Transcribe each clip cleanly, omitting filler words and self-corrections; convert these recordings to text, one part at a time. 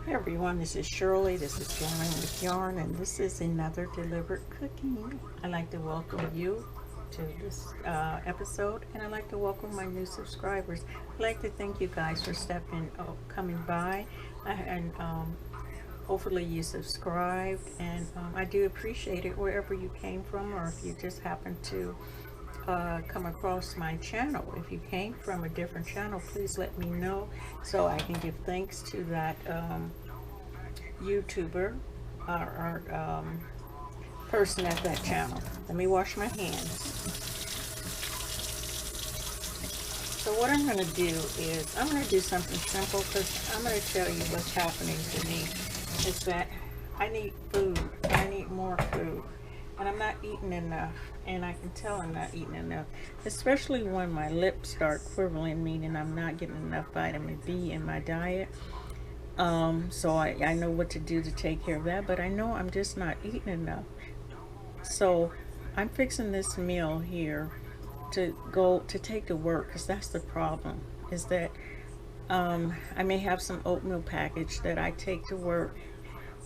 Hey everyone, this is Shirley. This is Yarn with Yarn, and this is another deliberate cooking. I'd like to welcome you to this episode, and I'd like to welcome my new subscribers. I'd like to thank you guys for coming by, and hopefully you subscribed, and I do appreciate it wherever you came from, or if you just happen to come across my channel. If you came from a different channel, please let me know so I can give thanks to that YouTuber or person at that channel. Let me wash my hands. So what I'm going to do is I'm going to do something simple, because I'm going to tell you what's happening to me is that I need food. I need more food. And I'm not eating enough, and I can tell I'm not eating enough, especially when my lips start quivering, meaning I'm not getting enough vitamin B in my diet. So I know what to do to take care of that, but I know I'm just not eating enough. So I'm fixing this meal here to take to work, because that's the problem, is that I may have some oatmeal package that I take to work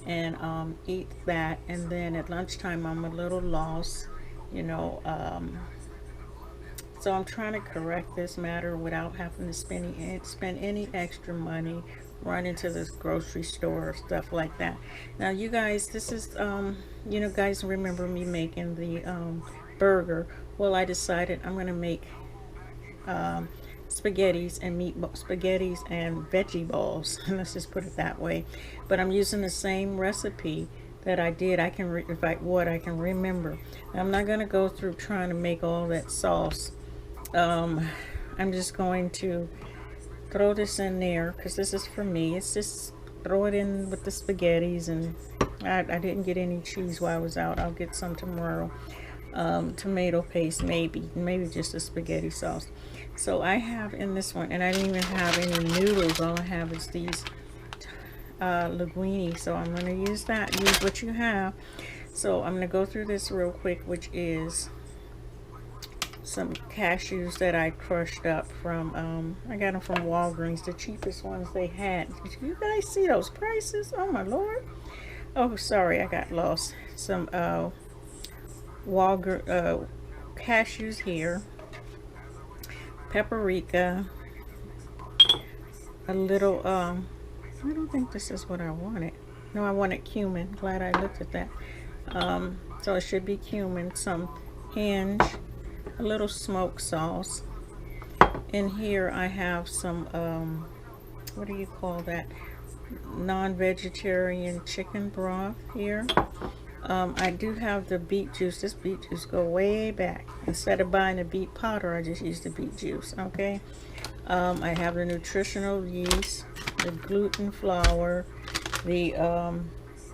and eat that, and then at lunchtime I'm a little lost, you know. So I'm trying to correct this matter without having to spend any extra money, run into this grocery store or stuff like that. Now you guys, this is you know, guys, remember me making the burger. Well, I decided I'm gonna make spaghettis and veggie balls. Let's just put it that way. But I'm using the same recipe that I did. I can I can remember. I'm not going to go through trying to make all that sauce. I'm just going to throw this in there, because this is for me. It's just throw it in with the spaghettis, and I didn't get any cheese while I was out. I'll get some tomorrow. Tomato paste, maybe just a spaghetti sauce. So I have in this one, and I didn't even have any noodles. All I have is these linguine, so I'm going to use that. Use what you have. So I'm going to go through this real quick, which is some cashews that I crushed up from I got them from Walgreens, the cheapest ones they had. Did you guys see those prices? Oh my lord. Oh, sorry, I got lost. Some cashews here, paprika, a little I don't think this is what I wanted. No, I wanted cumin. Glad I looked at that. So it should be cumin, some hinge, a little smoked sauce. In here I have some what do you call that, non-vegetarian chicken broth here. I do have the beet juice. This beet juice go way back. Instead of buying a beet powder, I just use the beet juice. Okay. I have the nutritional yeast, the gluten flour, the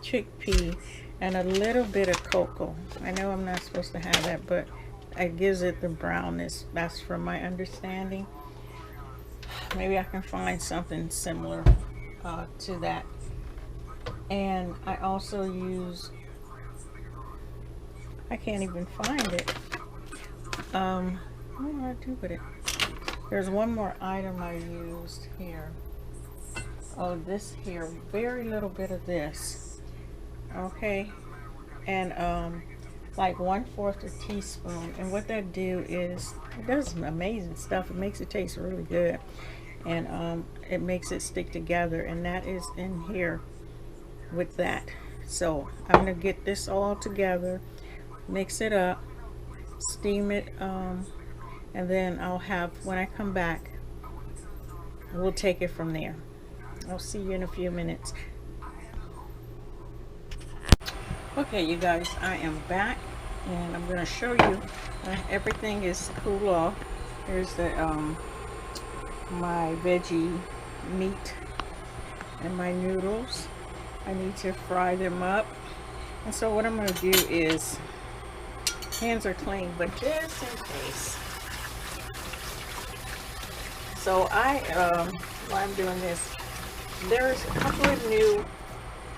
chickpea, and a little bit of cocoa. I know I'm not supposed to have that, but it gives it the brownness. That's from my understanding. Maybe I can find something similar to that. And I also use, I can't even find it. What do I do with it? There's one more item I used here. Oh, this here, very little bit of this. Okay, and like 1/4 a teaspoon. And what that do is, it does some amazing stuff. It makes it taste really good, and it makes it stick together. And that is in here with that. So I'm gonna get this all together, mix it up, steam it, and then I'll have, when I come back, we'll take it from there. I'll see you in a few minutes. Okay, you guys, I am back, and I'm going to show you everything is cool off. Here's the my veggie meat and my noodles. I need to fry them up. And so what I'm going to do is, hands are clean, but just in case. So while I'm doing this, there's a couple of new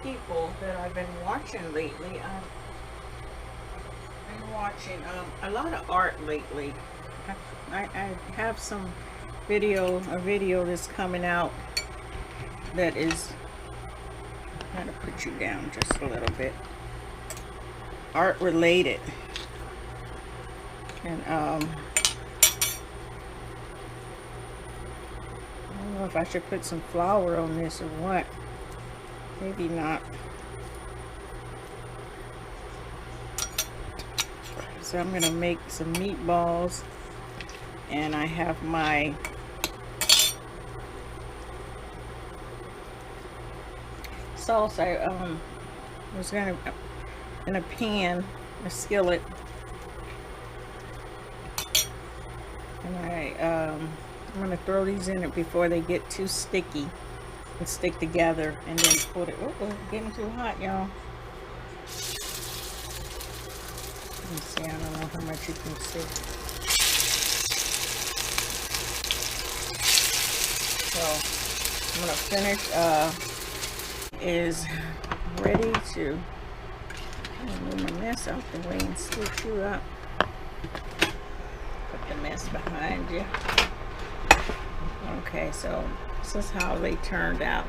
people that I've been watching lately. I've been watching a lot of art lately. I have a video that's coming out that is I'm gonna put you down just a little bit. Art related. And I don't know if I should put some flour on this or what. Maybe not. So I'm gonna make some meatballs, and I have my sauce. I was gonna in a pan, a skillet, and I'm gonna throw these in it before they get too sticky and stick together, and then put it. Oh, getting too hot, y'all. Let me see. I don't know how much you can see. So I'm gonna finish. Is ready to move my mess out the way and scoot you up. Put the mess behind you. Okay, so this is how they turned out,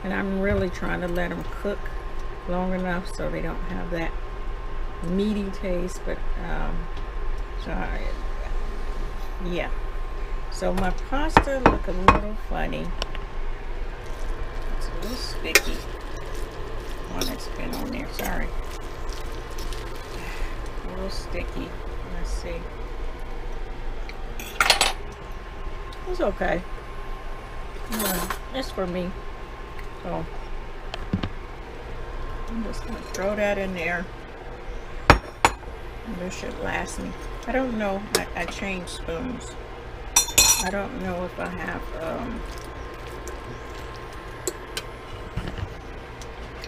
and I'm really trying to let them cook long enough so they don't have that meaty taste. But yeah. So my pasta look a little funny. It's a little sticky. One that's been on there, sorry. A little sticky. Let's see. It's okay. It's for me. So I'm just gonna throw that in there. And this should last me. I don't know. I changed spoons. I don't know if I have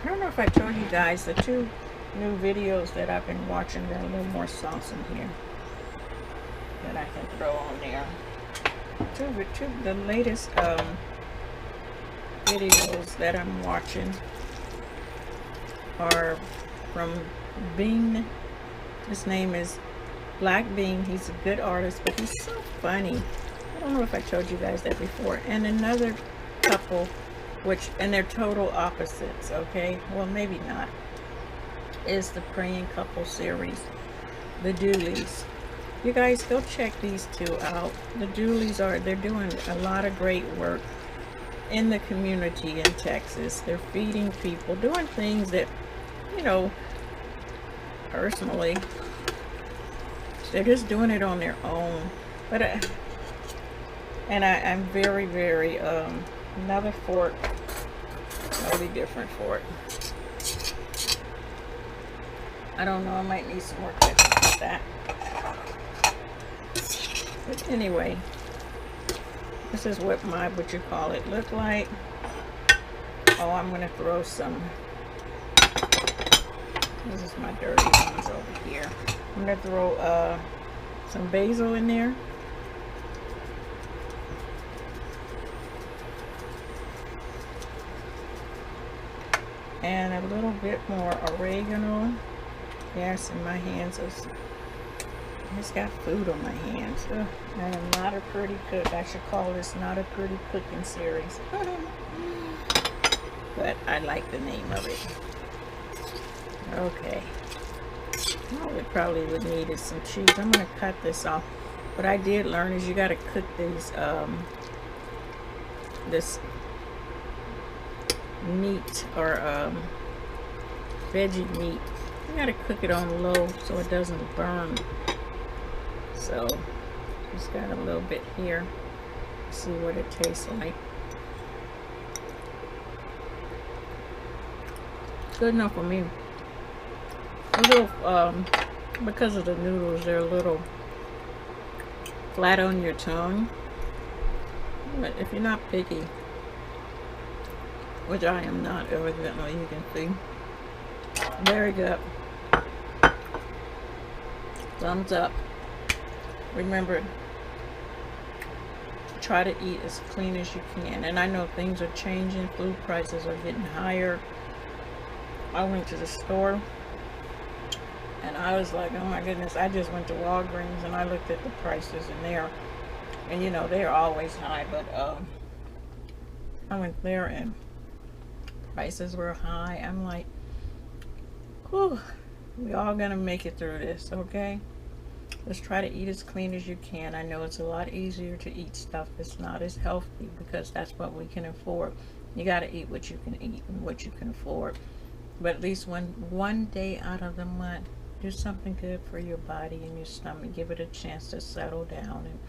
I don't know if I told you guys the two new videos that I've been watching. Got a little more sauce in here that I can throw on there. The latest videos that I'm watching are from Bean. His name is Black Bean. He's a good artist, but he's so funny. I don't know if I told you guys that before. And another couple, and they're total opposites, okay? Well, maybe not. Is the Praying Couple series, the Dooleys. You guys go check these two out. The Dooleys they're doing a lot of great work in the community in Texas. They're feeding people, doing things that, you know, personally, they're just doing it on their own. But I'm very, very another fork, totally different fork. I don't know, I might need some more ketchup with that. But anyway, this is what what you call it look like. Oh, I'm gonna throw some. This is my dirty ones over here. I'm gonna throw some basil in there. And a little bit more oregano. Yes, and my hands are, I just got food on my hands. Ugh, I am not a pretty cook. I should call this not a pretty cooking series. But I like the name of it. Okay. All we probably would need is some cheese. I'm going to cut this off. What I did learn is you got to cook these, this meat or veggie meat. You got to cook it on low so it doesn't burn. So just got a little bit here. See what it tastes like. Good enough for me. A little, because of the noodles, they're a little flat on your tongue. But if you're not picky, which I am not, evidently, you can see. Very good. Thumbs up. Remember, try to eat as clean as you can. And I know things are changing. Food prices are getting higher. I went to the store and I was like, oh my goodness. I just went to Walgreens and I looked at the prices in there. And you know, they're always high. But I went there and prices were high. I'm like, whew, we all gonna make it through this, okay? Let's try to eat as clean as you can. I know it's a lot easier to eat stuff that's not as healthy because that's what we can afford. You gotta eat what you can eat and what you can afford. But at least one day out of the month, do something good for your body and your stomach. Give it a chance to settle down and